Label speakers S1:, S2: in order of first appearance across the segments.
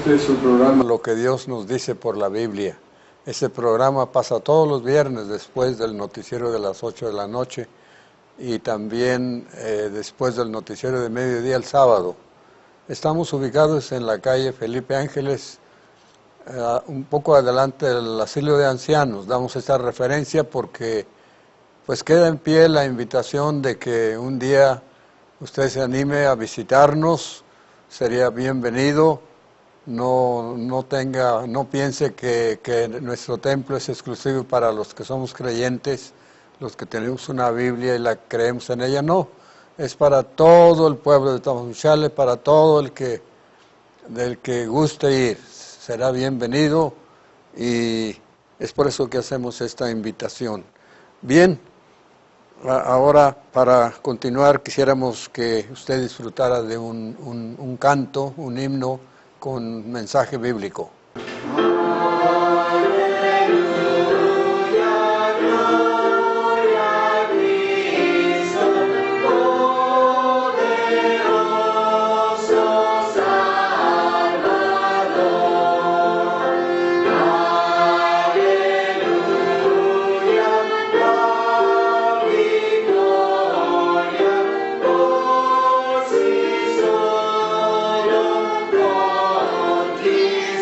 S1: Este es su programa, Lo que Dios nos dice por la Biblia. Este programa pasa todos los viernes después del noticiero de las 8 de la noche y también después del noticiero de mediodía el sábado. Estamos ubicados en la calle Felipe Ángeles, un poco adelante del asilo de ancianos. Damos esta referencia porque pues queda en pie la invitación de que un día usted se anime a visitarnos, sería bienvenido. No piense que nuestro templo es exclusivo para los que somos creyentes, los que tenemos una Biblia y la creemos en ella. No, es para todo el pueblo de Tamazunchale, para todo del que guste ir. Será bienvenido y es por eso que hacemos esta invitación. Bien, ahora para continuar quisiéramos que usted disfrutara de un canto, un himno con mensaje bíblico.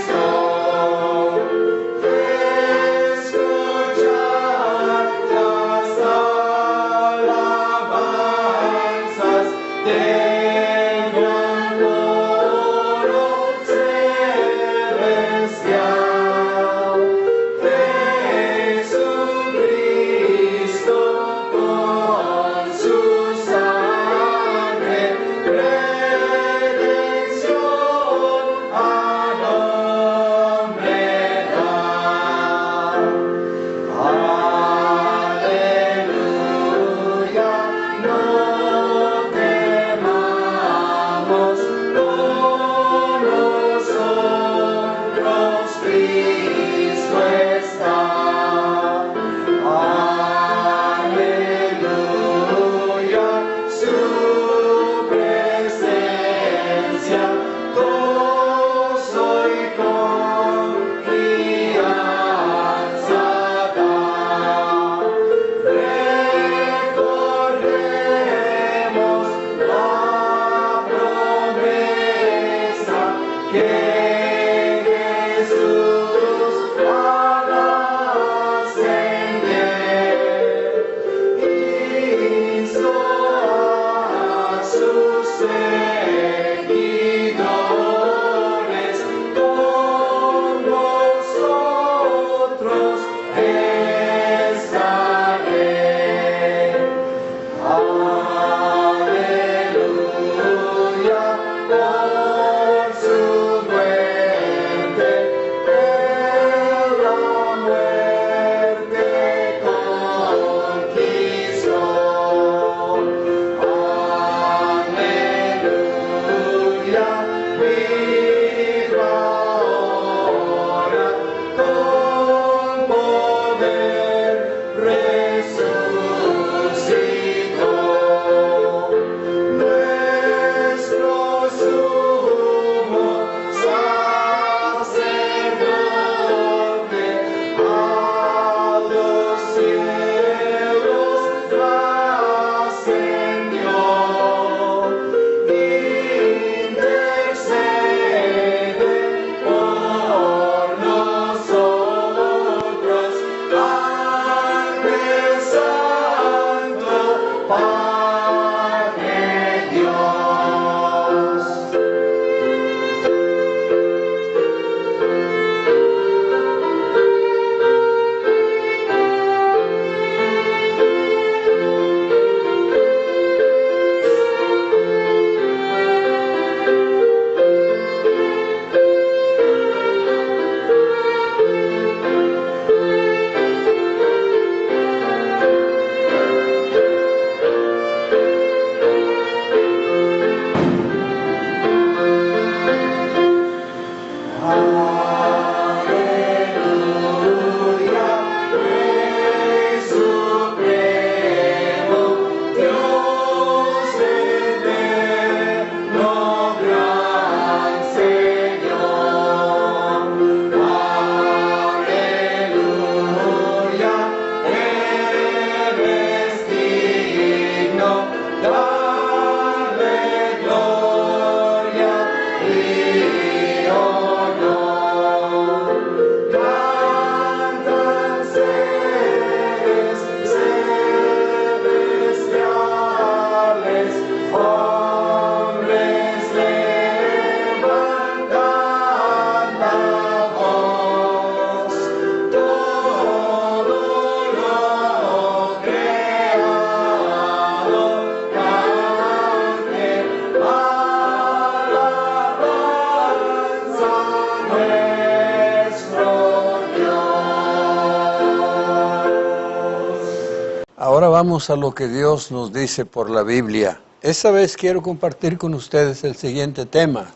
S2: So
S1: ahora vamos a lo que Dios nos dice por la Biblia. Esta vez quiero compartir con ustedes el siguiente tema,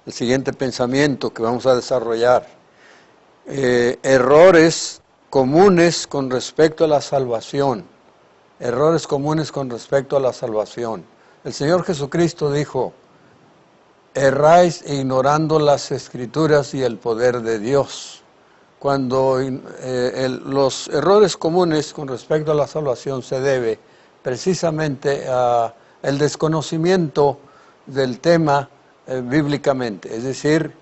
S1: el siguiente pensamiento que vamos a desarrollar. Errores comunes con respecto a la salvación. Errores comunes con respecto a la salvación. El Señor Jesucristo dijo: erráis ignorando las Escrituras y el poder de Dios. Cuando los errores comunes con respecto a la salvación se debe precisamente al desconocimiento del tema bíblicamente, es decir,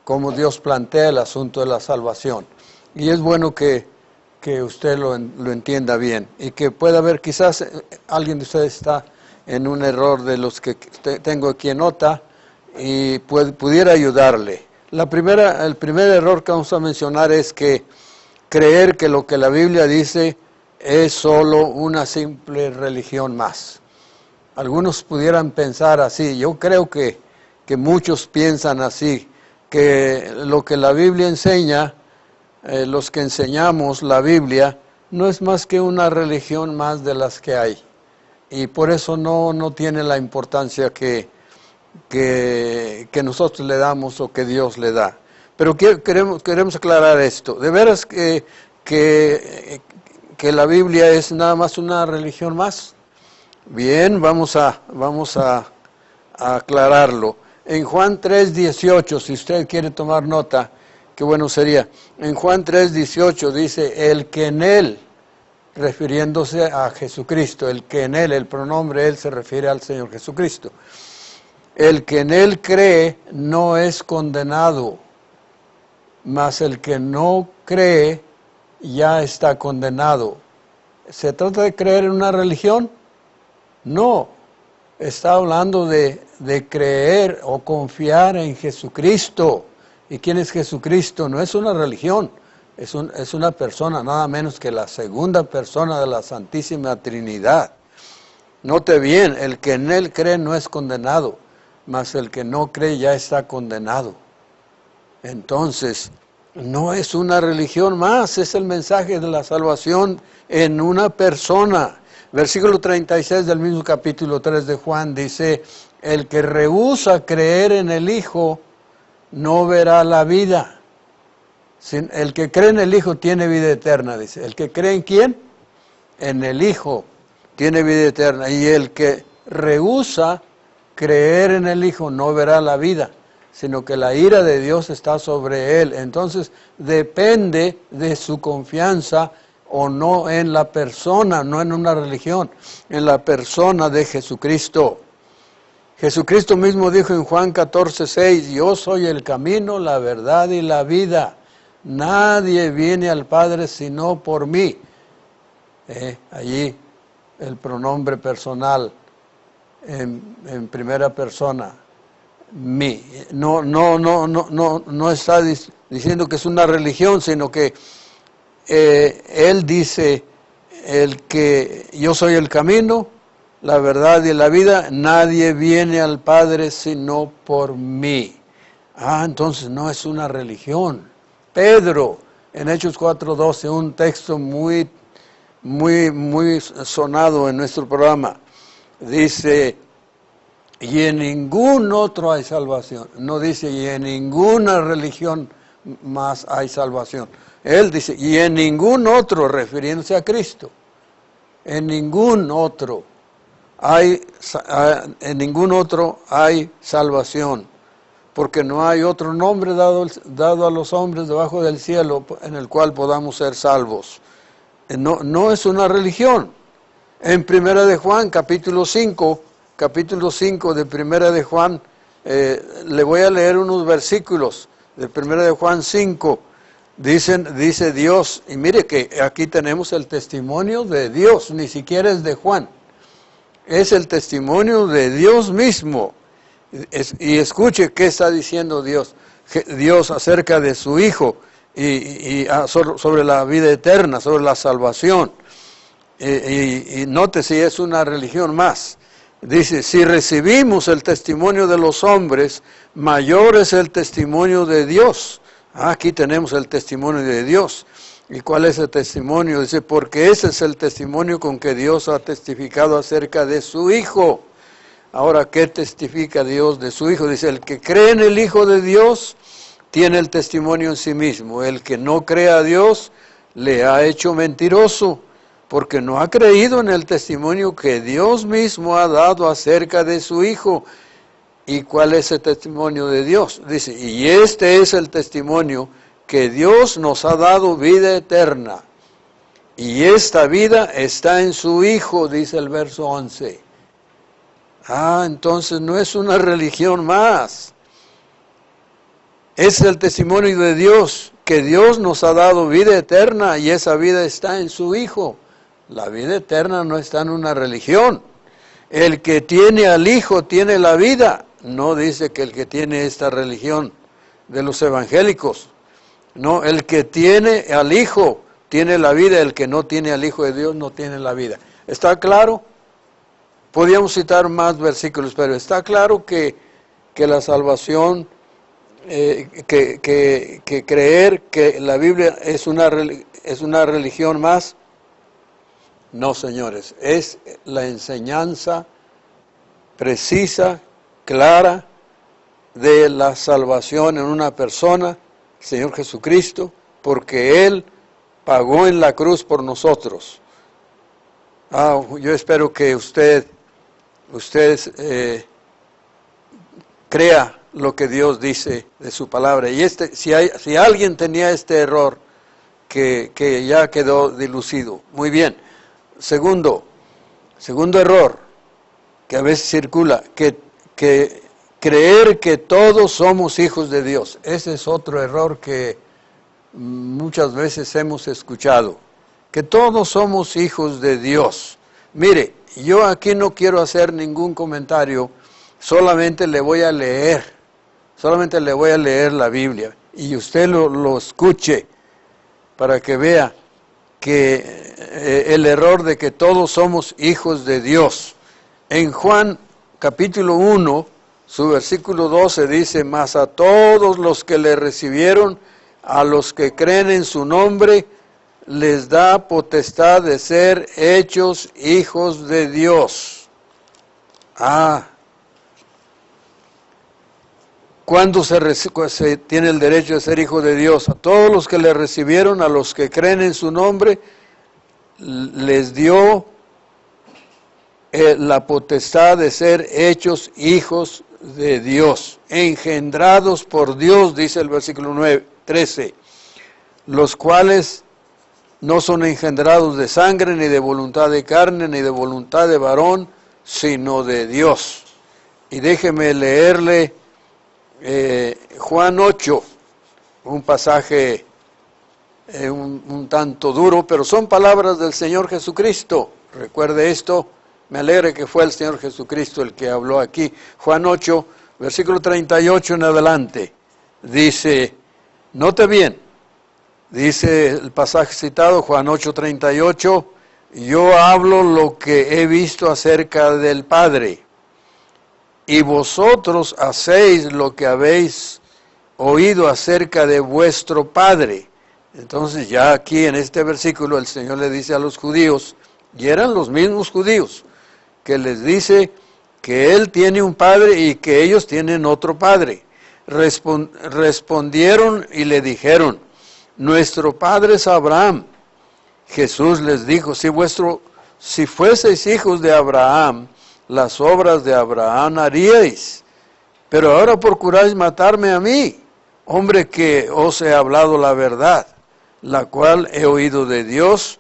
S1: cómo Dios plantea el asunto de la salvación. Y es bueno que usted lo entienda bien y que pueda ver, quizás alguien de ustedes está en un error de los que tengo aquí en nota y pudiera ayudarle. El primer error que vamos a mencionar es que creer que lo que la Biblia dice es solo una simple religión más. Algunos pudieran pensar así. Yo creo que muchos piensan así, que lo que la Biblia enseña, los que enseñamos la Biblia, no es más que una religión más de las que hay. Y por eso no tiene la importancia que nosotros le damos o que Dios le da. Pero queremos aclarar esto. ¿De veras que la Biblia es nada más una religión más? Bien, vamos a aclararlo. En Juan 3:18, si usted quiere tomar nota, qué bueno sería. En Juan 3:18 dice: el que en él, refiriéndose a Jesucristo, el que en él, el pronombre él se refiere al Señor Jesucristo. El que en él cree no es condenado, mas el que no cree ya está condenado. ¿Se trata de creer en una religión? No, está hablando de creer o confiar en Jesucristo. ¿Y quién es Jesucristo? No es una religión, es una persona, nada menos que la segunda persona de la Santísima Trinidad. Note bien, el que en él cree no es condenado, mas el que no cree ya está condenado. Entonces, no es una religión más, es el mensaje de la salvación en una persona. Versículo 36 del mismo capítulo 3 de Juan dice: el que rehúsa creer en el Hijo no verá la vida. El que cree en el Hijo tiene vida eterna, dice. ¿El que cree en quién? En el Hijo tiene vida eterna. Y el que rehúsa creer en el Hijo no verá la vida, sino que la ira de Dios está sobre él. Entonces depende de su confianza o no en la persona, no en una religión, en la persona de Jesucristo. Jesucristo mismo dijo en Juan 14:6: yo soy el camino, la verdad y la vida. Nadie viene al Padre sino por mí. Allí el pronombre personal en primera persona, mí. No está diciendo que es una religión, sino que él dice que yo soy el camino, la verdad y la vida, nadie viene al Padre sino por mí. Entonces no es una religión. Pedro, en Hechos 4:12, un texto muy sonado en nuestro programa, dice: y en ningún otro hay salvación. No dice: y en ninguna religión más hay salvación. Él dice: y en ningún otro, refiriéndose a Cristo. En ningún otro hay salvación, porque no hay otro nombre dado a los hombres debajo del cielo en el cual podamos ser salvos. No es una religión. En Primera de Juan, capítulo 5 de Primera de Juan, le voy a leer unos versículos de Primera de Juan 5. Dice Dios, y mire que aquí tenemos el testimonio de Dios, ni siquiera es de Juan, es el testimonio de Dios mismo. Y escuche qué está diciendo Dios acerca de su Hijo y sobre la vida eterna, sobre la salvación. Y note si es una religión más. Dice: si recibimos el testimonio de los hombres, mayor es el testimonio de Dios. Aquí tenemos el testimonio de Dios. ¿Y cuál es el testimonio? Dice, porque ese es el testimonio con que Dios ha testificado acerca de su Hijo. Ahora, ¿qué testifica Dios de su Hijo? Dice, el que cree en el Hijo de Dios tiene el testimonio en sí mismo. El que no cree a Dios le ha hecho mentiroso, porque no ha creído en el testimonio que Dios mismo ha dado acerca de su Hijo. ¿Y cuál es el testimonio de Dios? Dice, y este es el testimonio que Dios nos ha dado vida eterna. Y esta vida está en su Hijo, dice el verso 11. Entonces no es una religión más. Es el testimonio de Dios, que Dios nos ha dado vida eterna y esa vida está en su Hijo. La vida eterna no está en una religión. El que tiene al Hijo tiene la vida. No dice que el que tiene esta religión de los evangélicos. No, el que tiene al Hijo tiene la vida, el que no tiene al Hijo de Dios no tiene la vida. ¿Está claro? Podríamos citar más versículos, pero está claro que la salvación, que creer que la Biblia es una religión más. No, señores, es la enseñanza precisa, clara, de la salvación en una persona, Señor Jesucristo, porque Él pagó en la cruz por nosotros. Yo espero que usted crea lo que Dios dice de su palabra. Y si alguien tenía este error, que ya quedó dilucido. Muy bien. Segundo error, que a veces circula, que creer que todos somos hijos de Dios. Ese es otro error que muchas veces hemos escuchado, que todos somos hijos de Dios. Mire, yo aquí no quiero hacer ningún comentario, solamente le voy a leer la Biblia, y usted lo escuche, para que vea que el error de que todos somos hijos de Dios. En Juan capítulo 1, su versículo 12 dice, mas a todos los que le recibieron, a los que creen en su nombre, les da potestad de ser hechos hijos de Dios. ¿Cuándo se tiene el derecho de ser hijo de Dios? A todos los que le recibieron, a los que creen en su nombre, les dio la potestad de ser hechos hijos de Dios, engendrados por Dios, dice el versículo 13, los cuales no son engendrados de sangre, ni de voluntad de carne, ni de voluntad de varón, sino de Dios. Y déjeme leerle Juan 8, un pasaje un tanto duro, pero son palabras del Señor Jesucristo. Recuerde esto, me alegra que fue el Señor Jesucristo el que habló aquí. Juan 8, versículo 38 en adelante, dice, note bien, dice el pasaje citado, Juan 8, 38, yo hablo lo que he visto acerca del Padre, y vosotros hacéis lo que habéis oído acerca de vuestro Padre. Entonces ya aquí en este versículo el Señor le dice a los judíos, y eran los mismos judíos, que les dice que Él tiene un Padre y que ellos tienen otro Padre. Respondieron y le dijeron, nuestro Padre es Abraham. Jesús les dijo, si fueseis hijos de Abraham, las obras de Abraham haríais, pero ahora procuráis matarme a mí, hombre que os he hablado la verdad, la cual he oído de Dios,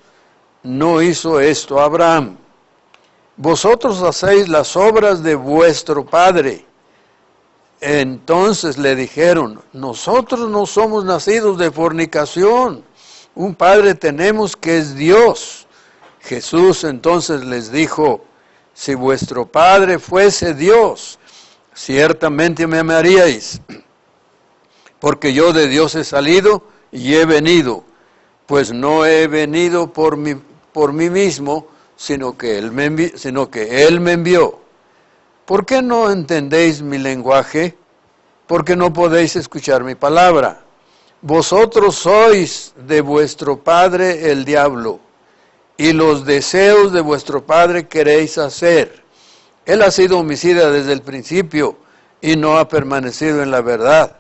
S1: no hizo esto Abraham. Vosotros hacéis las obras de vuestro padre. Entonces le dijeron, nosotros no somos nacidos de fornicación, un padre tenemos que es Dios. Jesús entonces les dijo, si vuestro Padre fuese Dios, ciertamente me amaríais, porque yo de Dios he salido y he venido, pues no he venido por mí mismo, sino que Él me envió. ¿Por qué no entendéis mi lenguaje? ¿Por qué no podéis escuchar mi palabra?
S2: Vosotros sois de vuestro padre el diablo, y los deseos de vuestro padre queréis hacer. Él ha sido homicida desde el principio y no ha permanecido en la verdad,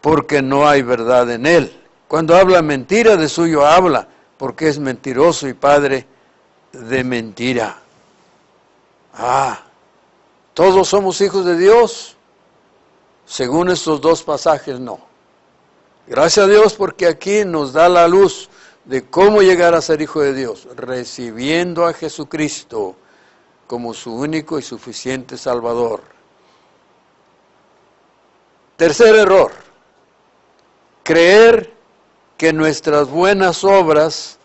S2: porque no hay verdad en él. Cuando habla mentira, de suyo habla, porque es mentiroso y padre de mentira. ¿Todos somos hijos de Dios? Según estos dos pasajes, no. Gracias a Dios porque aquí nos da la luz de cómo llegar a ser hijo de Dios, recibiendo a Jesucristo como su único y suficiente Salvador. Tercer error, creer que nuestras buenas obras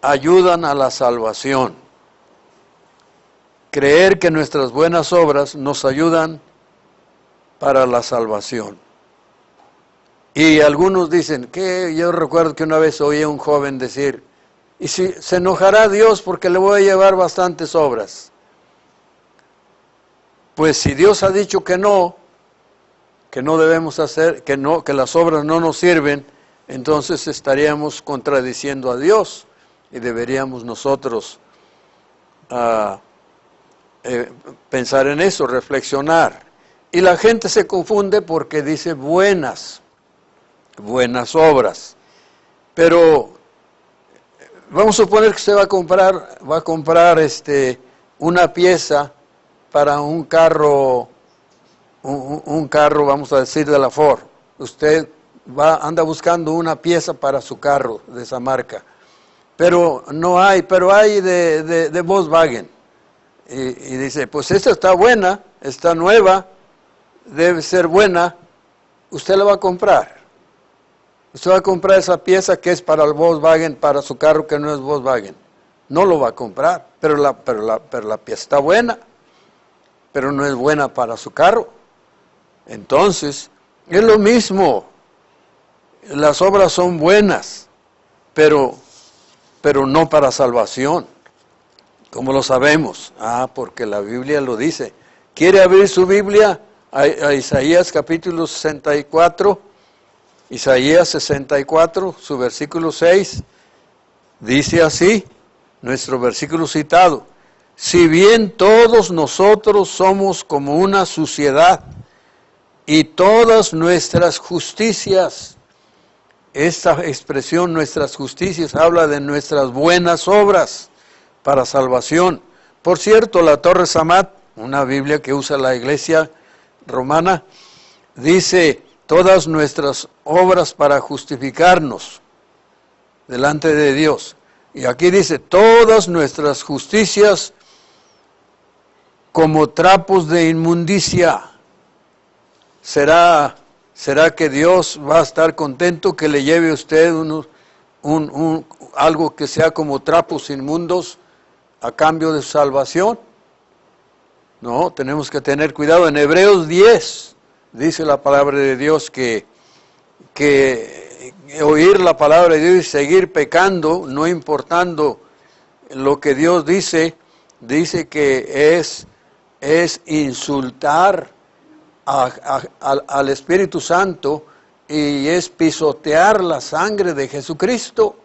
S2: ayudan a la salvación. Creer que nuestras buenas obras nos ayudan para la salvación. Y algunos dicen, que yo recuerdo que una vez oí a un joven decir, ¿y si se enojará Dios porque le voy a llevar bastantes obras? Pues si Dios ha dicho que no debemos hacer, que las obras no nos sirven, entonces estaríamos contradiciendo a Dios y deberíamos nosotros pensar en eso, reflexionar. Y la gente se confunde porque dice buenas obras. Pero vamos a suponer que usted va a comprar una pieza para un carro, vamos a decir, de la Ford. Usted anda buscando una pieza para su carro de esa marca. Pero hay de Volkswagen. Y dice, pues esta está buena, está nueva, debe ser buena, usted la va a comprar. Usted va a comprar esa pieza que es para el Volkswagen, para su carro que no es Volkswagen. No lo va a comprar, pero la pieza está buena, pero no es buena para su carro. Entonces, es lo mismo. Las obras son buenas, pero no para salvación. ¿Cómo lo sabemos? Porque la Biblia lo dice. ¿Quiere abrir su Biblia a Isaías capítulo 64? Isaías 64, su versículo 6, dice así, nuestro versículo citado: si bien todos nosotros somos como una suciedad, y todas nuestras justicias, esta expresión, nuestras justicias, habla de nuestras buenas obras para salvación. Por cierto, la Torre Samat, una Biblia que usa la Iglesia Romana, dice todas nuestras obras para justificarnos delante de Dios. Y aquí dice todas nuestras justicias como trapos de inmundicia. ¿Será que Dios va a estar contento que le lleve a usted algo que sea como trapos inmundos a cambio de salvación? No, tenemos que tener cuidado. En Hebreos 10 dice la palabra de Dios que oír la palabra de Dios y seguir pecando, no importando lo que Dios dice que es insultar al Espíritu Santo y es pisotear la sangre de Jesucristo.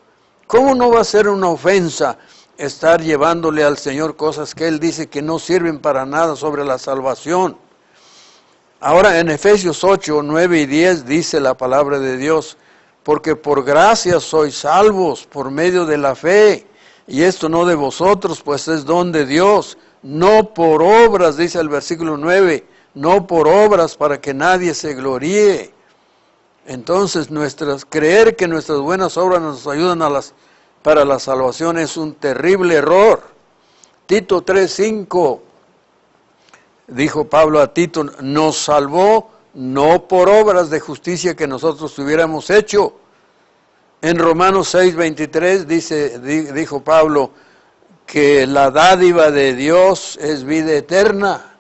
S2: ¿Cómo no va a ser una ofensa estar llevándole al Señor cosas que Él dice que no sirven para nada sobre la salvación? Ahora en Efesios 8, 9 y 10 dice la palabra de Dios: porque por gracia sois salvos por medio de la fe, y esto no de vosotros, pues es don de Dios, no por obras, dice el versículo 9, no por obras para que nadie se gloríe. Entonces creer que nuestras buenas obras nos ayudan para la salvación es un terrible error. Tito 3:5 dijo Pablo a Tito: nos salvó no por obras de justicia que nosotros hubiéramos hecho. En Romanos 6:23 dijo Pablo que la dádiva de Dios es vida eterna.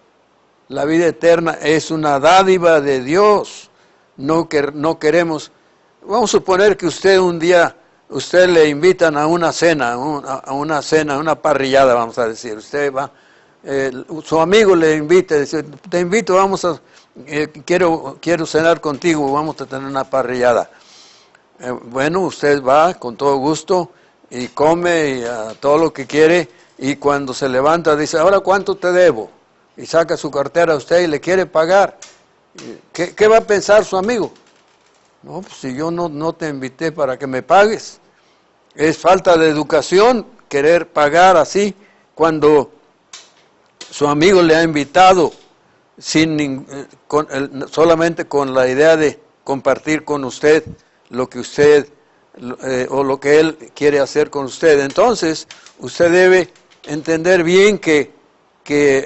S2: La vida eterna es una dádiva de Dios. No queremos. Vamos a suponer que un día le invitan a una cena, una parrillada, vamos a decir. Usted va su amigo le invita, dice, te invito, quiero cenar contigo, vamos a tener una parrillada. Bueno, usted va con todo gusto y come todo lo que quiere, y cuando se levanta dice, ahora ¿cuánto te debo? Y saca su cartera a usted y le quiere pagar. ¿Qué va a pensar su amigo? No, pues si yo no te invité para que me pagues. Es falta de educación querer pagar así cuando su amigo le ha invitado solamente con la idea de compartir con usted lo que usted o lo que él quiere hacer con usted. Entonces, usted debe entender bien que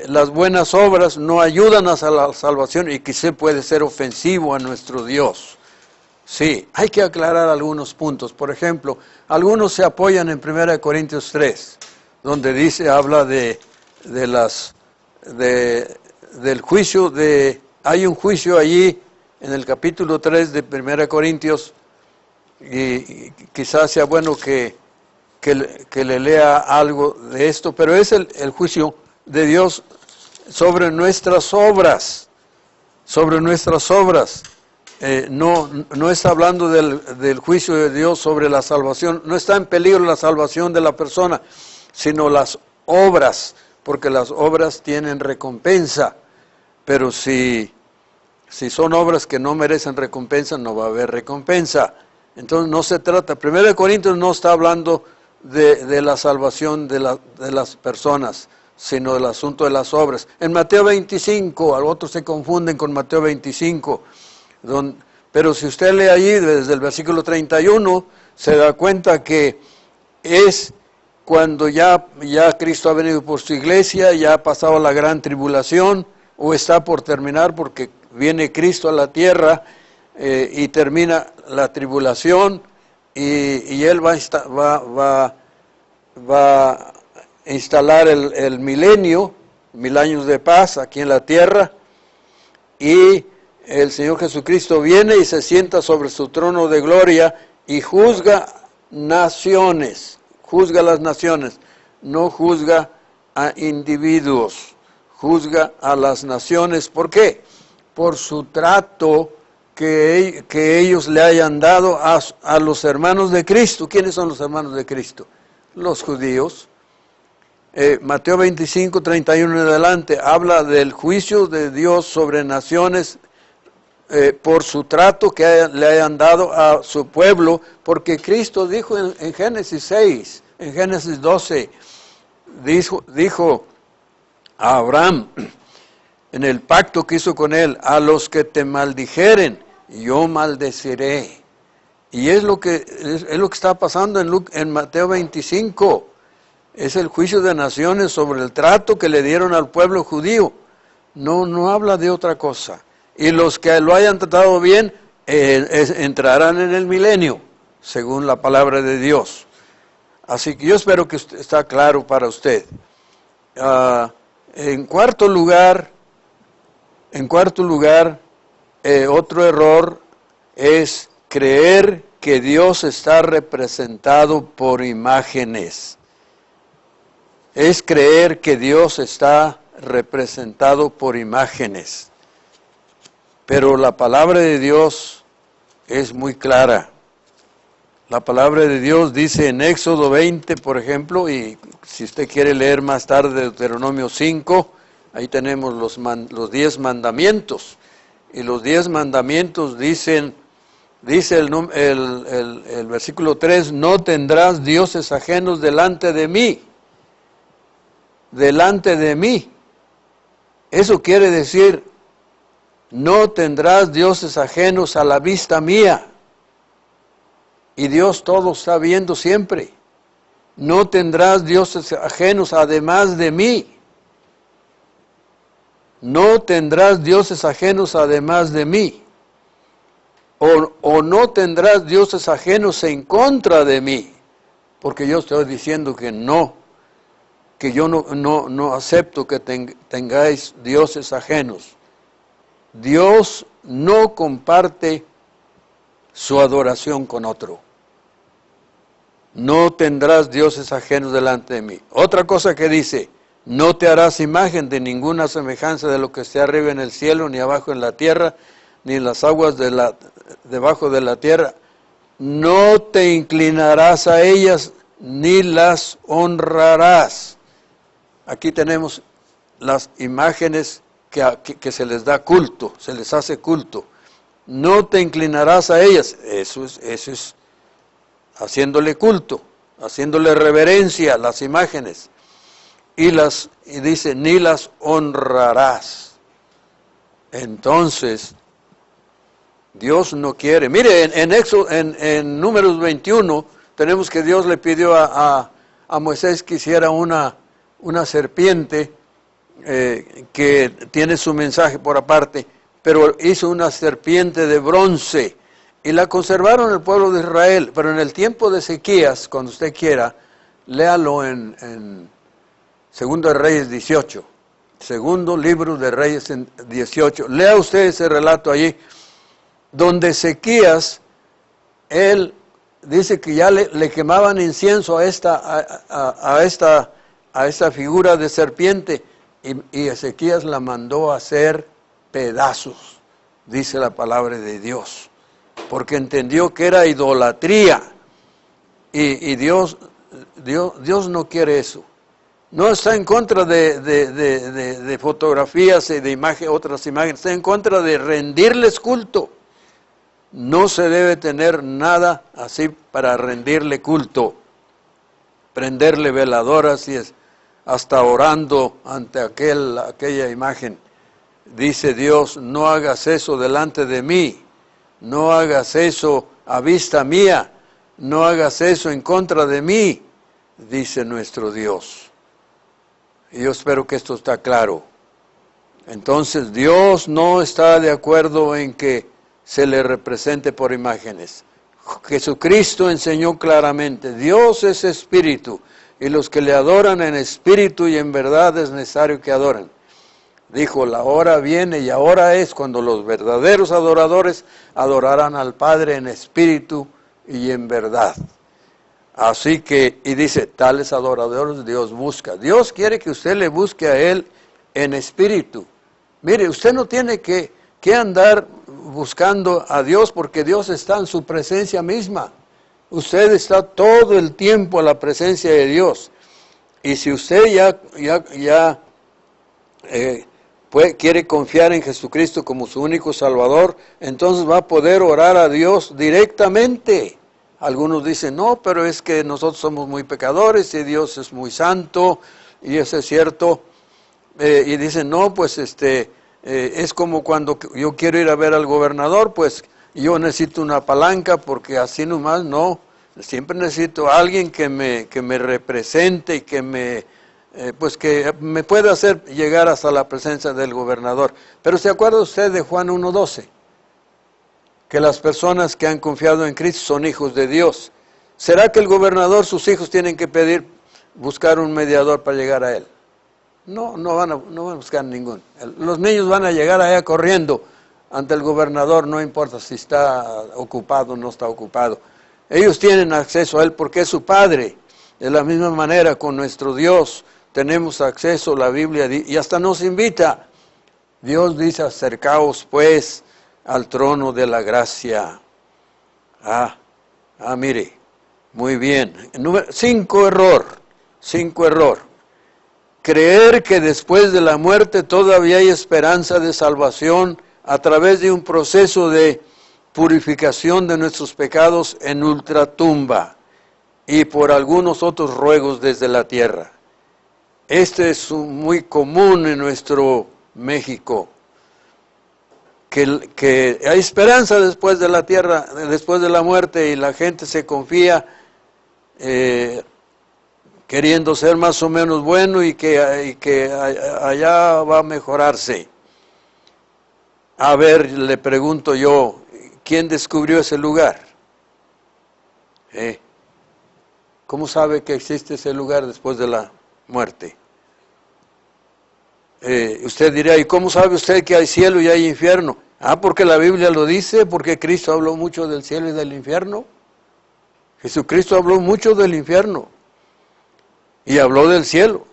S2: las buenas obras no ayudan a la salvación y que se puede ser ofensivo a nuestro Dios. Sí, hay que aclarar algunos puntos. Por ejemplo, algunos se apoyan en 1 Corintios 3, donde habla del juicio, hay un juicio allí en el capítulo 3 de 1 Corintios, y quizás sea bueno que le lea algo de esto, pero es el juicio de Dios sobre nuestras obras, no está hablando del juicio de Dios sobre la salvación, no está en peligro la salvación de la persona, sino las obras, porque las obras tienen recompensa, pero si son obras que no merecen recompensa, no va a haber recompensa. Entonces no se trata, 1 Corintios no está hablando de la salvación de las personas, sino del asunto de las obras. En Mateo 25, otros se confunden con Mateo 25, pero si usted lee allí desde el versículo 31, se da cuenta que es cuando ya Cristo ha venido por su iglesia, ya ha pasado la gran tribulación, o está por terminar porque viene Cristo a la tierra y termina la tribulación, y Él va a instalar el milenio, 1000 años de paz aquí en la tierra, y el Señor Jesucristo viene y se sienta sobre su trono de gloria y juzga naciones, juzga las naciones, no juzga a individuos, juzga a las naciones. ¿Por qué? Por su trato que ellos le hayan dado a los hermanos de Cristo. ¿Quiénes son los hermanos de Cristo? Los judíos. Mateo 25, 31 en adelante, habla del juicio de Dios sobre naciones por su trato que le hayan dado a su pueblo, porque Cristo dijo en Génesis 6, en Génesis 12, dijo a Abraham, en el pacto que hizo con él, a los que te maldijeren, yo maldeciré. Y es lo que está pasando en Mateo 25. Es el juicio de naciones sobre el trato que le dieron al pueblo judío. No habla de otra cosa. Y los que lo hayan tratado bien entrarán en el milenio, según la palabra de Dios. Así que yo espero que está claro para usted. En cuarto lugar, otro error es creer que Dios está representado por imágenes. Es creer que Dios está representado por imágenes. Pero la palabra de Dios es muy clara. La palabra de Dios dice en Éxodo 20, por ejemplo, y si usted quiere leer más tarde Deuteronomio 5, ahí tenemos los 10 mandamientos. Y los 10 mandamientos dice el versículo 3, no tendrás dioses ajenos delante de mí. Delante de mí. Eso quiere decir, no tendrás dioses ajenos a la vista mía. Y Dios todo está viendo siempre. No tendrás dioses ajenos además de mí. No tendrás dioses ajenos además de mí. O no tendrás dioses ajenos en contra de mí. Porque yo estoy diciendo que no. Que yo no acepto que tengáis dioses ajenos. Dios no comparte su adoración con otro. No tendrás dioses ajenos delante de mí. Otra cosa que dice, No te harás imagen de ninguna semejanza de lo que esté arriba en el cielo, ni abajo en la tierra, ni en las aguas debajo de la tierra. No te inclinarás a ellas, ni las honrarás. Aquí tenemos las imágenes que se les da culto, se les hace culto. No te inclinarás a ellas. Eso es haciéndole culto, haciéndole reverencia a las imágenes. Y dice, ni las honrarás. Entonces, Dios no quiere. Mire, en Números 21, tenemos que Dios le pidió a Moisés que hiciera una serpiente que tiene su mensaje por aparte, pero hizo una serpiente de bronce y la conservaron el pueblo de Israel. Pero en el tiempo de Ezequías, cuando usted quiera, léalo en Segundo de Reyes 18, segundo libro de Reyes 18. Lea usted ese relato allí, donde Ezequías, él dice que ya le quemaban incienso a esta figura de serpiente, y Ezequías la mandó a hacer pedazos, dice la palabra de Dios, porque entendió que era idolatría, y Dios no quiere eso. No está en contra de fotografías y de otras imágenes, está en contra de rendirles culto. No se debe tener nada así para rendirle culto, prenderle veladoras y hasta orando ante aquella imagen. Dice Dios, no hagas eso delante de mí, no hagas eso a vista mía, no hagas eso en contra de mí, dice nuestro Dios. Y yo espero que esto está claro. Entonces Dios no está de acuerdo en que se le represente por imágenes. Jesucristo enseñó claramente, Dios es espíritu, y los que le adoran en espíritu y en verdad es necesario que adoren. Dijo, la hora viene y ahora es cuando los verdaderos adoradores adorarán al Padre en espíritu y en verdad. Así que, y dice, tales adoradores Dios busca. Dios quiere que usted le busque a Él en espíritu. Mire, usted no tiene que andar buscando a Dios, porque Dios está en su presencia misma. Usted está todo el tiempo a la presencia de Dios. Y si usted quiere confiar en Jesucristo como su único Salvador, entonces va a poder orar a Dios directamente. Algunos dicen, no, pero es que nosotros somos muy pecadores y Dios es muy santo, y eso es cierto. Y dicen, no, pues es como cuando yo quiero ir a ver al gobernador, pues yo necesito una palanca, porque así nomás no. Siempre necesito a alguien que me represente y que me pueda hacer llegar hasta la presencia del gobernador. Pero ¿se acuerda usted de Juan 1:12? Que las personas que han confiado en Cristo son hijos de Dios. ¿Será que el gobernador, sus hijos, tienen que buscar un mediador para llegar a él? No van a buscar ningún. Los niños van a llegar allá corriendo ante el gobernador, no importa si está ocupado o no está ocupado. Ellos tienen acceso a él porque es su padre. De la misma manera con nuestro Dios tenemos acceso, la Biblia y hasta nos invita. Dios dice, acercaos pues al trono de la gracia. Mire, muy bien. 5 error. Creer que después de la muerte todavía hay esperanza de salvación a través de un proceso de purificación de nuestros pecados en ultratumba y por algunos otros ruegos desde la tierra. Este es muy común en nuestro México. Que hay esperanza después de la tierra, después de la muerte, y la gente se confía queriendo ser más o menos bueno y que allá va a mejorarse. A ver, le pregunto yo, ¿quién descubrió ese lugar? ¿Cómo sabe que existe ese lugar después de la muerte? Usted dirá, ¿y cómo sabe usted que hay cielo y hay infierno? Porque la Biblia lo dice, porque Cristo habló mucho del cielo y del infierno. Jesucristo habló mucho del infierno y habló del cielo.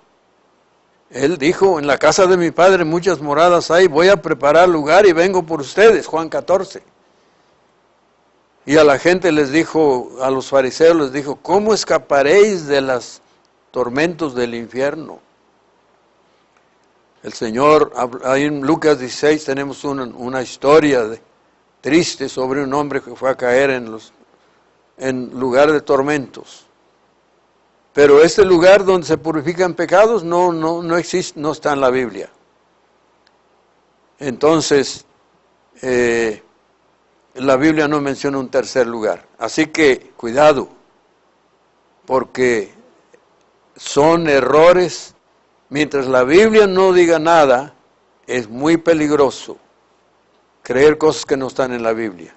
S2: Él dijo, en la casa de mi Padre muchas moradas hay, voy a preparar lugar y vengo por ustedes, Juan 14. Y a la gente les dijo, a los fariseos les dijo, ¿cómo escaparéis de los tormentos del infierno? El Señor, ahí en Lucas 16 tenemos una historia triste sobre un hombre que fue a caer en lugar de tormentos. Pero este lugar donde se purifican pecados no existe, no está en la Biblia. Entonces, la Biblia no menciona un tercer lugar. Así que, cuidado, porque son errores. Mientras la Biblia no diga nada, es muy peligroso creer cosas que no están en la Biblia.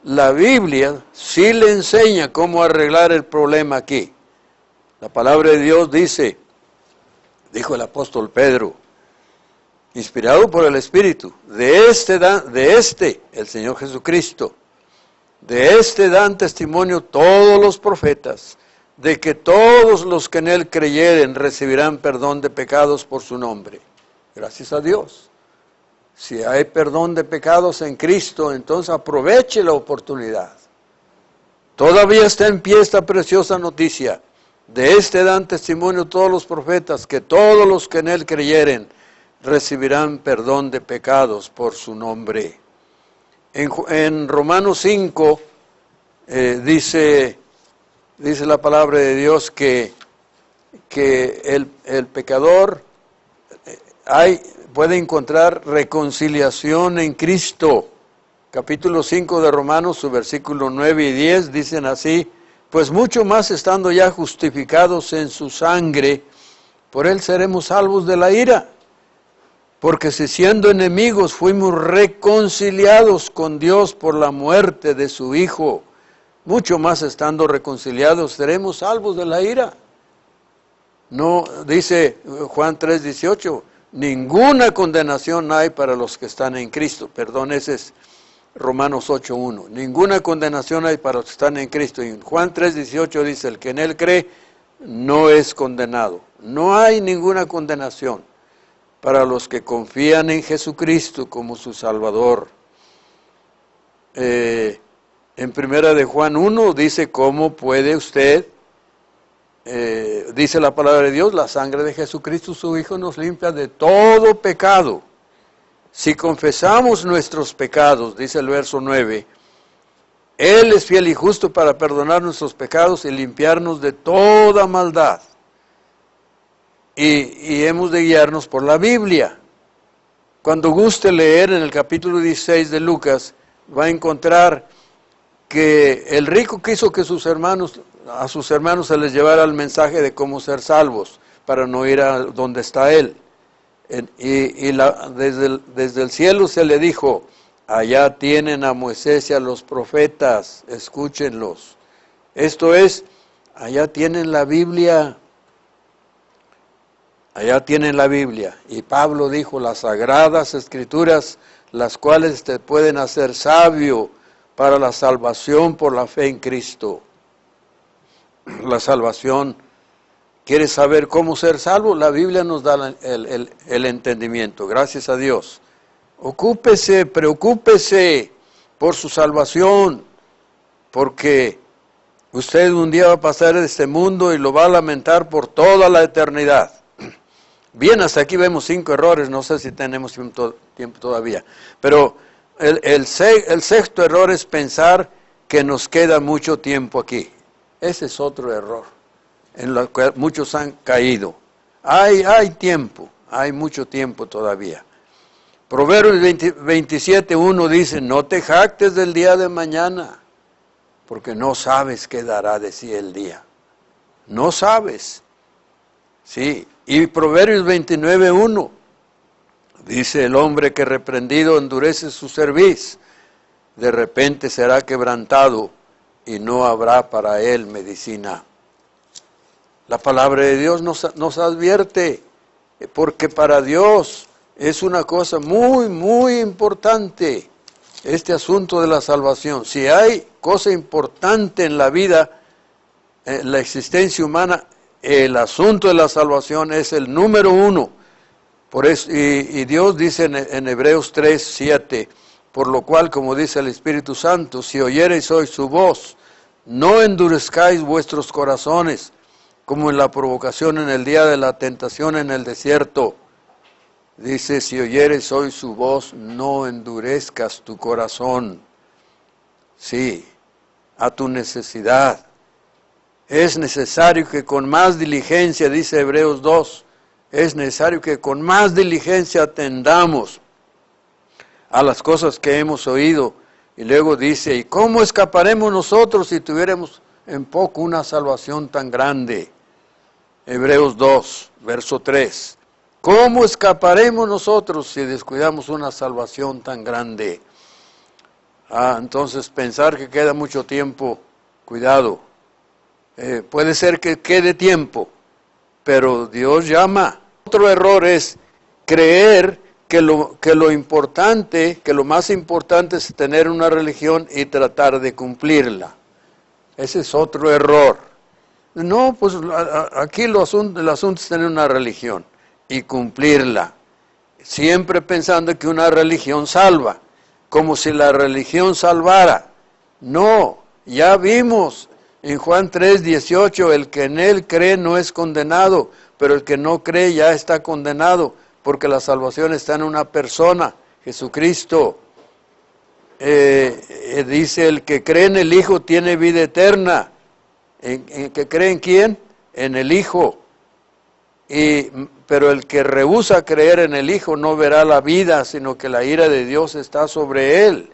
S2: La Biblia sí le enseña cómo arreglar el problema aquí. La palabra de Dios dice, dijo el apóstol Pedro, inspirado por el Espíritu, el Señor Jesucristo, de este dan testimonio todos los profetas, de que todos los que en Él creyeren recibirán perdón de pecados por su nombre. Gracias a Dios. Si hay perdón de pecados en Cristo, entonces aproveche la oportunidad. Todavía está en pie esta preciosa noticia. De este dan testimonio todos los profetas, que todos los que en Él creyeren recibirán perdón de pecados por su nombre. En Romanos 5 dice la palabra de Dios que el pecador puede encontrar reconciliación en Cristo. Capítulo 5 de Romanos, su versículo 9 y 10 dicen así, pues mucho más estando ya justificados en su sangre, por Él seremos salvos de la ira. Porque si siendo enemigos fuimos reconciliados con Dios por la muerte de su Hijo, mucho más estando reconciliados seremos salvos de la ira. No, dice Juan 3:18, ninguna condenación hay para los que están en Cristo. Perdón, ese es Romanos 8:1. Ninguna condenación hay para los que están en Cristo. Y en Juan 3:18 dice, el que en Él cree no es condenado. No hay ninguna condenación para los que confían en Jesucristo como su Salvador. En primera de Juan 1 dice, ¿cómo puede usted? Dice la palabra de Dios, la sangre de Jesucristo su Hijo nos limpia de todo pecado. Si confesamos nuestros pecados, dice el verso 9, Él es fiel y justo para perdonar nuestros pecados y limpiarnos de toda maldad. Y hemos de guiarnos por la Biblia. Cuando guste leer en el capítulo 16 de Lucas, va a encontrar que el rico quiso que a sus hermanos se les llevara el mensaje de cómo ser salvos, para no ir a donde está él. Desde el cielo se le dijo, allá tienen a Moisés y a los profetas, escúchenlos. Esto es, allá tienen la Biblia. Allá tienen la Biblia. Y Pablo dijo, las sagradas escrituras, las cuales te pueden hacer sabio para la salvación por la fe en Cristo. La salvación. ¿Quieres saber cómo ser salvo? La Biblia nos da el entendimiento. Gracias a Dios. Preocúpese por su salvación, porque usted un día va a pasar de este mundo y lo va a lamentar por toda la eternidad. Bien, hasta aquí vemos 5 errores, no sé si tenemos tiempo todavía. Pero el sexto error es pensar que nos queda mucho tiempo aquí. Ese es otro error, en lo que muchos han caído. Hay tiempo, hay mucho tiempo todavía. Proverbios 27:1 dice, no te jactes del día de mañana, porque no sabes qué dará de sí el día. No sabes. Sí, y Proverbios 29:1 dice, el hombre que reprendido endurece su cerviz, de repente será quebrantado y no habrá para él medicina. La palabra de Dios nos advierte, porque para Dios es una cosa muy, muy importante este asunto de la salvación. Si hay cosa importante en la vida, en la existencia humana, el asunto de la salvación es el número uno. Por eso, y Dios dice en Hebreos 3:7, por lo cual, como dice el Espíritu Santo, si oyereis hoy su voz, no endurezcáis vuestros corazones, como en la provocación en el día de la tentación en el desierto. Dice, si oyeres hoy su voz, no endurezcas tu corazón. Sí, a tu necesidad. Es necesario que con más diligencia, dice Hebreos 2, es necesario que con más diligencia atendamos a las cosas que hemos oído. Y luego dice, ¿y cómo escaparemos nosotros si tuviéramos en poco una salvación tan grande? Hebreos 2, verso 3. ¿Cómo escaparemos nosotros si descuidamos una salvación tan grande? Entonces pensar que queda mucho tiempo, cuidado. Puede ser que quede tiempo, pero Dios llama. Otro error es creer que lo importante, que lo más importante es tener una religión y tratar de cumplirla. Ese es otro error. No, pues aquí el asunto es tener una religión y cumplirla, siempre pensando que una religión salva, como si la religión salvara. No, ya vimos en Juan 3:18, el que en él cree no es condenado, pero el que no cree ya está condenado, porque la salvación está en una persona, Jesucristo. Dice, el que cree en el Hijo tiene vida eterna. ¿En que cree en quién? En el Hijo. Pero el que rehúsa creer en el Hijo no verá la vida, sino que la ira de Dios está sobre él.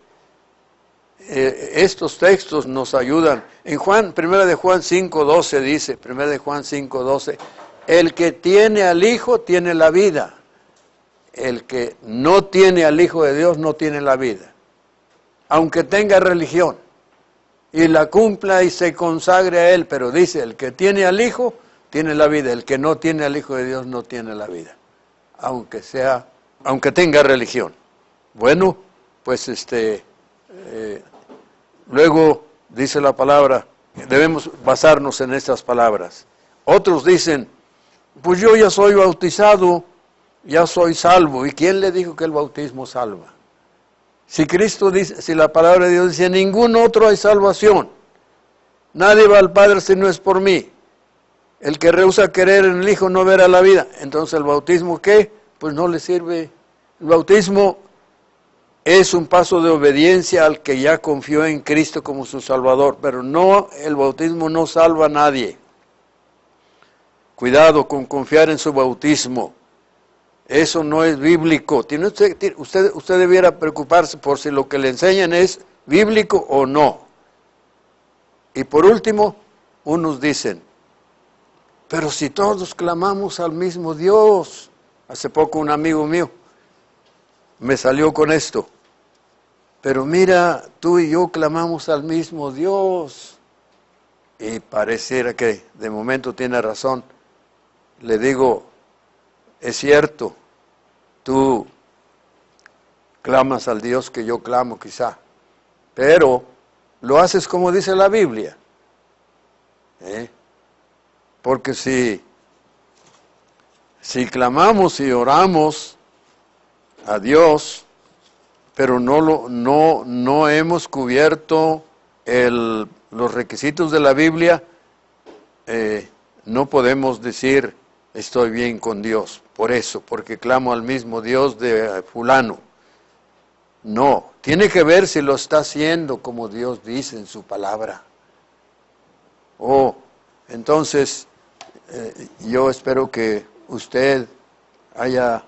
S2: Estos textos nos ayudan. En 1 de Juan 5:12 dice, 1 de Juan 5:12, el que tiene al Hijo tiene la vida. El que no tiene al Hijo de Dios no tiene la vida. Aunque tenga religión y la cumpla y se consagre a Él, pero dice, el que tiene al Hijo tiene la vida, el que no tiene al Hijo de Dios no tiene la vida, aunque tenga religión. Bueno, pues luego dice la palabra, debemos basarnos en estas palabras. Otros dicen, pues yo ya soy bautizado, ya soy salvo. ¿Y quién le dijo que el bautismo salva? Si Cristo dice, si la palabra de Dios dice, en ningún otro hay salvación, nadie va al Padre si no es por mí. El que rehúsa creer en el Hijo no verá la vida. Entonces, ¿el bautismo qué? Pues no le sirve. El bautismo es un paso de obediencia al que ya confió en Cristo como su Salvador, pero no, el bautismo no salva a nadie. Cuidado con confiar en su bautismo. Eso no es bíblico. Usted debiera preocuparse por si lo que le enseñan es bíblico o no. Y por último, unos dicen, pero si todos clamamos al mismo Dios. Hace poco un amigo mío me salió con esto. Pero mira, tú y yo clamamos al mismo Dios. Y pareciera que de momento tiene razón. Le digo, es cierto, tú clamas al Dios que yo clamo quizá, pero lo haces como dice la Biblia. Porque si clamamos y oramos a Dios, pero no hemos cubierto los requisitos de la Biblia, no podemos decir estoy bien con Dios, por eso, porque clamo al mismo Dios de fulano. No, tiene que ver si lo está haciendo como Dios dice en su palabra. Entonces, yo espero que usted haya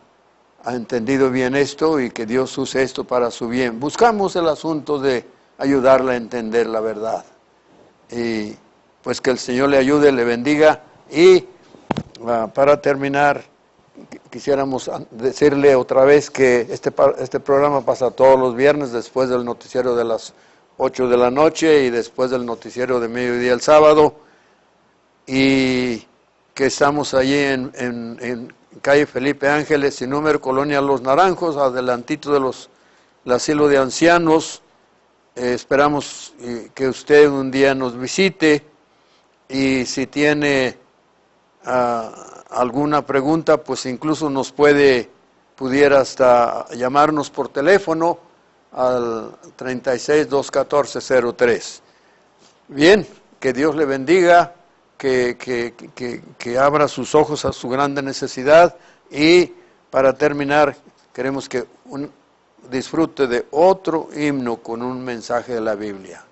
S2: entendido bien esto y que Dios use esto para su bien. Buscamos el asunto de ayudarle a entender la verdad. Y pues que el Señor le ayude, le bendiga. Y para terminar, quisiéramos decirle otra vez que este programa pasa todos los viernes después del noticiero de las 8 de la noche y después del noticiero de mediodía el sábado. Y que estamos allí en calle Felipe Ángeles, sin número, Colonia Los Naranjos, adelantito del asilo de ancianos. Esperamos que usted un día nos visite y si tiene alguna pregunta, pues incluso nos pudiera hasta llamarnos por teléfono al 36-214-03. Bien, que Dios le bendiga, que abra sus ojos a su grande necesidad, y para terminar queremos que disfrute de otro himno con un mensaje de la Biblia.